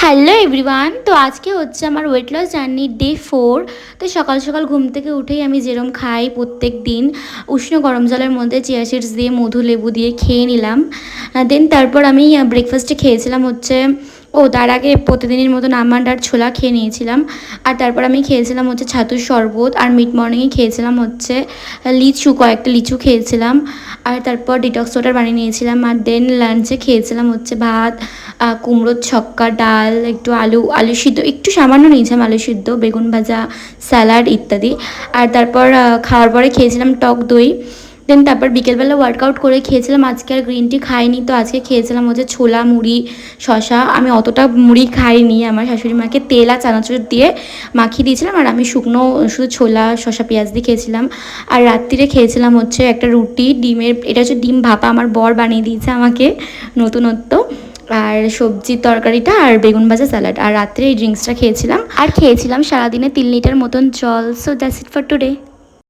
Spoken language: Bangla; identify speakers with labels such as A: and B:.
A: হ্যালো এভরিওয়ান, তো আজকে হচ্ছে আমার ওয়েট লস জার্নি ডে 4। তো সকাল সকাল ঘুম থেকে উঠেই আমি যেরকম খাই প্রত্যেক দিন উষ্ণ গরম জলের মধ্যে চিয়া সিডস দিয়ে মধু লেবু দিয়ে খেয়ে নিলাম। দেন তারপর আমি ব্রেকফাস্টে খেয়েছিলাম হচ্ছে তার আগে প্রতিদিনের মতন আমন্ড আর ছোলা খেয়ে নিয়েছিলাম। আর তারপর আমি খেয়েছিলাম হচ্ছে ছাতুর শরবত, আর মিড মর্নিংয়ে খেয়েছিলাম হচ্ছে কয়েকটা লিচু খেয়েছিলাম। আর তারপর ডিটক্স ওয়াটার বানিয়ে নিয়েছিলাম। আর দেন লাঞ্চে খেয়েছিলাম হচ্ছে ভাত, কুমড়োর ছক্কা, ডাল, একটু আলু আলু সিদ্ধ, একটু সামান্য নিয়েছিলাম আলু সিদ্ধ, বেগুন ভাজা, স্যালাড ইত্যাদি। আর তারপর খাওয়ার পরে খেয়েছিলাম টক দই। দেন তারপর বিকেলবেলা ওয়ার্কআউট করে খেয়েছিলাম। আজকে আর গ্রিন টি খাইনি, তো আজকে খেয়েছিলাম হচ্ছে ছোলা, মুড়ি, শশা। আমি অতটা মুড়ি খাইনি, আমার শাশুড়ি মাকে তেল আর চানাচুর দিয়ে মাখিয়ে দিয়েছিলাম, আর আমি শুকনো শুধু ছোলা, শশা, পেঁয়াজ দিয়ে খেয়েছিলাম। আর রাত্রিরে খেয়েছিলাম হচ্ছে একটা রুটি ডিমের, এটা হচ্ছে ডিম ভাপা, আমার বর বানিয়ে দিয়েছে আমাকে নতুনত্ব। আর সবজির তরকারিটা আর বেগুন ভাজা, স্যালাড। আর রাত্রে এই ড্রিঙ্কসটা খেয়েছিলাম, আর খেয়েছিলাম সারাদিনে 3 লিটার মতন জল। So that's it for today.